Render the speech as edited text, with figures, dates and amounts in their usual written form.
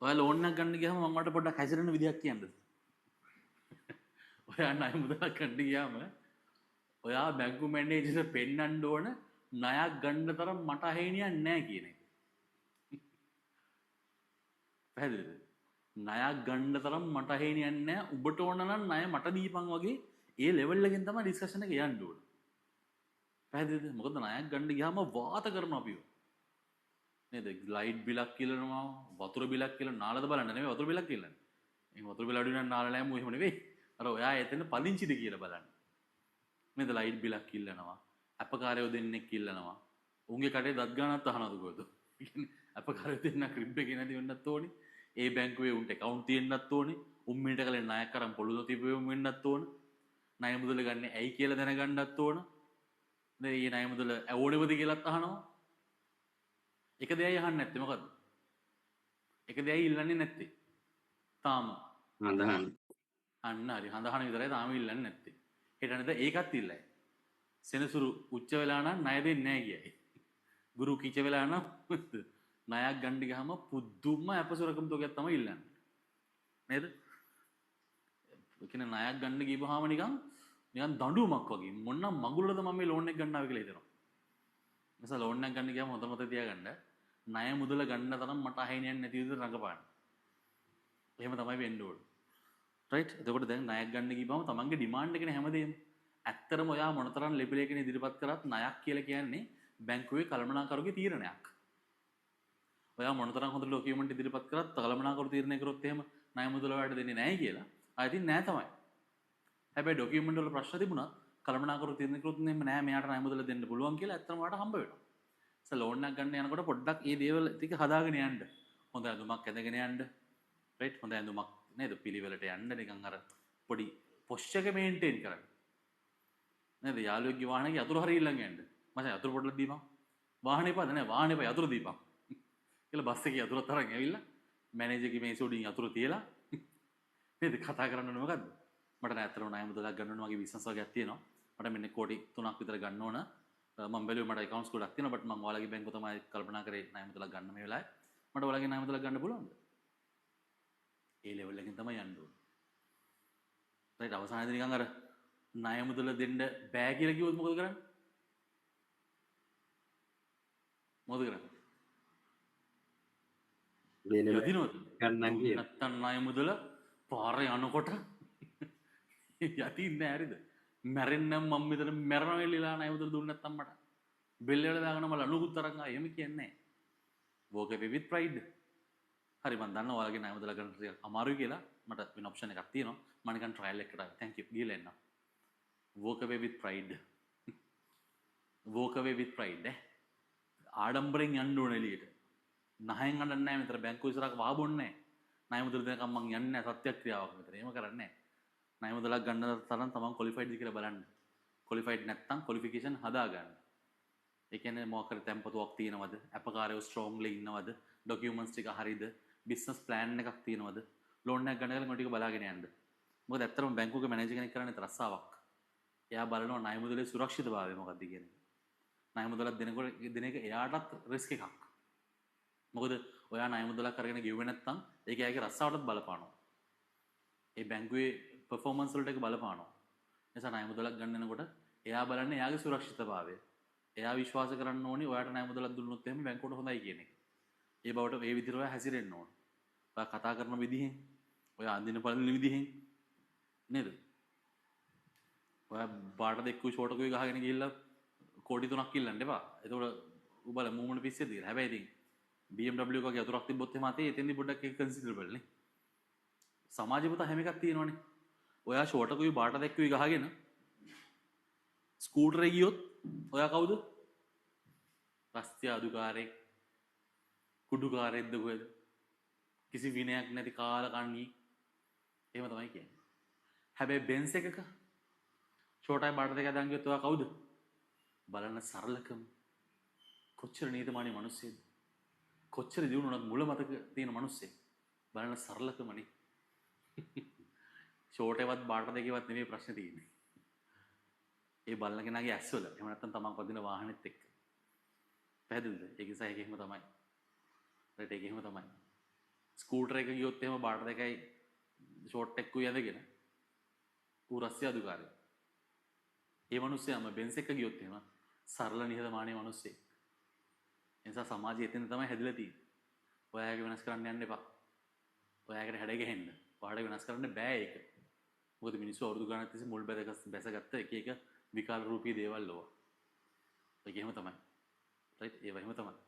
ඔයාලා ලෝන් එකක් ගන්න ගියාම මම ඔයාලට පොඩ්ඩක් හැසිරෙන්න විදිහක් කියන්නද? ඔයා ණය මුදලක් ගන්න ගියාම ඔයා බැංකු මැනේජර්ට පෙන්නන්න ඕන ණයක් ගන්න තරම් මට අහේනියක් නැහැ කියන එක. පැහැදිලිද? ණයක් ගන්න තරම් මට අහේනියක් නැහැ. ඔබට ඕන නම් ණය මට දීපන් වගේ ඒ ලෙවල් එකෙන් තමයි ඩිස්කෂන් එක යන්න ඕන. පැහැදිලිද? මොකද ණයක් ගන්න ගියාම වාත කරනවා අපිව. නේද? ලයිට් බිලක් කියලානවා, වතුර බිලක් කියලා නාලද බලන්න නෙමෙයි වතුර බිලක් කියලානේ. මේ වතුර බිල අඩු වෙනවා නාල නැහැ එහෙම නෙවෙයි. අර ඔයා එතන පදිංචිද කියලා බලන්න. නේද? ලයිට් බිලක් කිල්ලනවා. අපකාරයෝ දෙන්නෙක් කිල්ලනවා. උන්ගේ කටේ දත් ගානක් අහනවද කොහෙද? අපකාරයෝ දෙන්න ක්‍රිබ් එකේ නැති වෙන්නත් ඕනේ. ඒ බැංකුවේ උන්ට account තියෙන්නත් ඕනේ. උන් මීට කලින් ණයක් අරන් පොළු තිබෙවම වෙන්නත් ඕන. ණය මුදල ගන්න ඇයි කියලා දැනගන්නත් ඕන. නේද? මේ ණය මුදල ඕනෙවද කියලාත් අහනවා. එක දෙයයි අහන්නේ නැත්තේ මොකද්ද? එක දෙයයි ඉල්ලන්නේ නැත්තේ. තාම. හඳහන්. අන්න හරි. හඳහන විතරයි තාම ඉල්ලන්නේ නැත්තේ. හෙටනද ඒකත් ඉල්ලයි. සෙනසුරු උච්ච වෙලා නම් ණය දෙන්නේ නැහැ කියයි. ගුරු කිච වෙලා නම් ණයක් ගන්න ගියාම පුදුම අපසුරකම් තෝගයක් තමයි ඉල්ලන්නේ. නේද? ඒ කියන්නේ ණයක් ගන්න ගිහපුවාම නිකන් දඬුවමක් වගේ. මොන්නම් මඟුලද මම මේ ලෝන් එක ගන්න ආවේ කියලා හිතනවා. නිසා ලෝන් එකක් ගන්න ගියාම හොඳ මතක තියාගන්න ණය මුදල ගන්න තරම් මට අහිනියක් නැති විදිහට රඟපාන්න. එහෙම තමයි වෙන්න ඕන. රයිට්? එතකොට දැන් ණයක් ගන්න ගිහපුවාම තමන්ගේ ඩිමාන්ඩ් එකනේ හැමදේම. ඇත්තරම ඔයා මොනතරම් ලිපිලයකින් ඉදිරිපත් කරත් ණයක් කියලා කියන්නේ බැංකුවේ කළමනාකරුගේ තීරණයක්. ඔයා මොනතරම් හොඳ ඩොකියුමන්ට් ඉදිරිපත් කරත් කළමනාකරු තීරණය කරොත් එහෙම ණය මුදල ඔයාලට දෙන්නේ නැහැ කියලා. ආයෙත් නෑ තමයි. හැබැයි ඩොකියුමන්ට් වල ප්‍රශ්න තිබුණා කළමනාකරු තීරණය කරොත් එහෙම නෑ මෙයාට ණය මුදල දෙන්න පුළුවන් කියලා ඇත්තම ඔයාලට හම්බ වෙනවා. ලෝන් එකක් ගන්න යනකොට පොඩ්ඩක් මේ දේවල් ටික හදාගෙන යන්න. හොඳ ඇඳුමක් ඇඳගෙන යන්න. රයිට්? හොඳ ඇඳුමක් නේද? පිළිවෙලට යන්න නිකන් අර පොඩි පොෂ් එක මේන්ටේන් කරන්න. නේද? යාළුවෙක්ගේ වාහනේ යතුරු හරි ඊළඟ යන්න. මචං යතුරු පොඩ්ඩක් දීපන්. වාහනේ පාද නෑ වාහනේ පා යතුරු දීපන්. කියලා බස් එකේ යතුරුත් අරන් ඇවිල්ලා මැනේජර්ගේ මේසෙ උඩින් යතුරු තියලා නේද කතා කරන්න ඕනේ මොකද්ද? මට නෑතරම ණය මුදලක් ගන්න ඕන මගේ බිස්නස් වගේක් තියෙනවා. මට මෙන්න කෝටි 3ක් විතර ගන්න ඕන. මම බැලුවේ මට accounts ගොඩක් තියෙනවා බට් මම ඔයාලගේ බැංකුව තමයි කල්පනා කරේ ණය මුදලක් ගන්න මේ වෙලාවේ. මට ඔයාලගේ ණය මුදලක් ගන්න පුළුවන්ද? ඒ ලෙවල් එකකින් තමයි යන්න ඕනේ. රයිට් අවසානයේදී නිකන් අර ණය මුදල දෙන්න බෑ කියලා කිව්වොත් මොකද කරන්නේ? මොකද කරන්නේ? යදිනවද? ගන්නම් කියලා. නැත්තම් ණය මුදල පාරේ යනකොට යතින්නේ හරිද? මැරෙන්නම් මම මෙතන මැරෙන වෙලෙලා ණය මුදල දුන්නේ නැත්තම් මට බෙල් වල දාගෙන මම ලනුකුත් තරංග ආ එහෙම කියන්නේ නැහැ. walk away with pride. හරි මම දන්නවා ඔයාලගේ ණය මුදල ගන්න ටිකක් අමාරුයි කියලා. මට වෙන ඔප්ෂන් එකක් තියෙනවා. මම නිකන් ට්‍රයිල් එකකට ආවා. thank you. ගිහලා එන්න. walk away with pride. walk away with pride. ආඩම්බරෙන් යන්න ඕන එළියට. නහයෙන් අඬන්නේ නැහැ මෙතන බැංකුව ඉස්සරහක වහබොන්නේ නැහැ. ණය මුදල දෙනකම් මං යන්නේ නැහැ සත්‍යක්‍රියාවක් මෙතන. එහෙම කරන්නේ නැහැ. ණය මුදලක් ගන්න තරම් තමන් ක්වොලිෆයිඩ්ද කියලා බලන්න. ක්වොලිෆයිඩ් නැත්නම් ක්වොලිෆිකේෂන් හදාගන්න. ඒ කියන්නේ මොකක් හරි තැම්පතුවක් තියෙනවද? අපකාරයෝ ස්ට්‍රෝංග්ලි ඉන්නවද? ඩොකියුමන්ට්ස් ටික හරියද? බිස්නස් ප්ලෑන් එකක් තියෙනවද? ලෝන් එකක් ගන්න ගමන් ටික බලාගෙන යන්න. මොකද ඇත්තටම බැංකුවක මැනේජර් කෙනෙක් කරන්නේ තරස්සාවක්. එයා බලනවා ණය මුදලේ සුරක්ෂිතභාවය මොකක්ද කියන එක. ණය මුදලක් දෙනකොට දෙන එක එයාටත් රිස්ක් එකක්. මොකද ඔයා ණය මුදලක් අරගෙන ගෙවුවේ නැත්නම් ඒක එයාගේ රස්සාවටත් බලපානවා. ඒ බැංකුවේ පර්ෆෝමන්ස් වලට ඒක බලපානවා. නිසා ණය මුදලක් ගන්න යනකොට එයා බලන්නේ එයාගේ සුරක්ෂිතභාවය. එයා විශ්වාස කරන්න ඕනි ඔයාට ණය මුදලක් දුන්නොත් එහෙම බැංකුවට හොඳයි කියන එක. ඒ බවට ඒ විදිහට ඔයා හැසිරෙන්න ඕන. ඔයා කතා කරන විදිහෙන්, ඔයා අඳින පළඳින විදිහෙන් නේද? ඔයා බාට දෙක්කු ෂෝටකුයි ගහගෙන ගිහිල්ලා කෝටි 3ක් ඉල්ලන්න එපා. එතකොට උඹලා මූමන පිස්සෙද කියලා. හැබැයි ඉතින් BMW එකක යතුරක් තිබ්බොත් එහෙම අතේ එතෙන්දි පොඩ්ඩක් ඒක කන්සිඩරබල් නේ. සමාජෙ පුතා හැම එකක් තියෙනවනේ. ඔයා ෂෝටකුයි බාට දෙක්කුයි ගහගෙන ස්කූටරේ ගියොත් ඔයා කවුද? රස්තිය අදුකාරයෙක් කුඩුකාරයෙක්ද කොහෙද? කිසි විනයක් නැති කාලකන්ණී. එහෙම තමයි කියන්නේ. හැබැයි බෙන්ස් එකක ෂෝටයි බාට දෙක දාන් ගියොත් ඔයා කවුද? බලන්න සරලකම. කොච්චර නීතිමානී මිනිස්සෙක්ද? කොච්චර දිනුනොත් මුල මතක තියෙන මිනිස්සෙක්. බලන්න සරලකමනේ. ෂෝටේවත් බාට දෙකේවත් නෙමෙයි ප්‍රශ්නේ තියෙන්නේ. ඒ බලන කෙනාගේ ඇස්වල. එහෙම නැත්නම් තමන් පදින වාහනේත් එක්ක. පැහැදිලිද? ඒක නිසා ඒක එහෙම තමයි. රයිට් ඒක එහෙම තමයි. ස්කූටර් එක ගියොත් එහෙම බාට දෙකයි ෂෝට් එකකුයි ඇඳගෙන ඌ රස්සිය අධිකාරිය. ඒ මිනිස්සයාම බෙන්ස් එක ගියොත් එහෙම සරල නිහතමානී මිනිස්සෙක්. ඒ නිසා සමාජය එතන තමයි හැදිලා තියෙන්නේ. ඔයාගේ වෙනස් කරන්න යන්න එපා. ඔයාකට හැඩ ගහන්න. ඔයාට වෙනස් කරන්න බෑ ඒක. මොකද මිනිස්සු අවුරුදු ගණන් තිස්සේ මුල් බැසගත්ත එක එක විකාර රූපී දේවල් ලෝවා. ඒක එහෙම තමයි. රයිට්? ඒව එහෙම තමයි.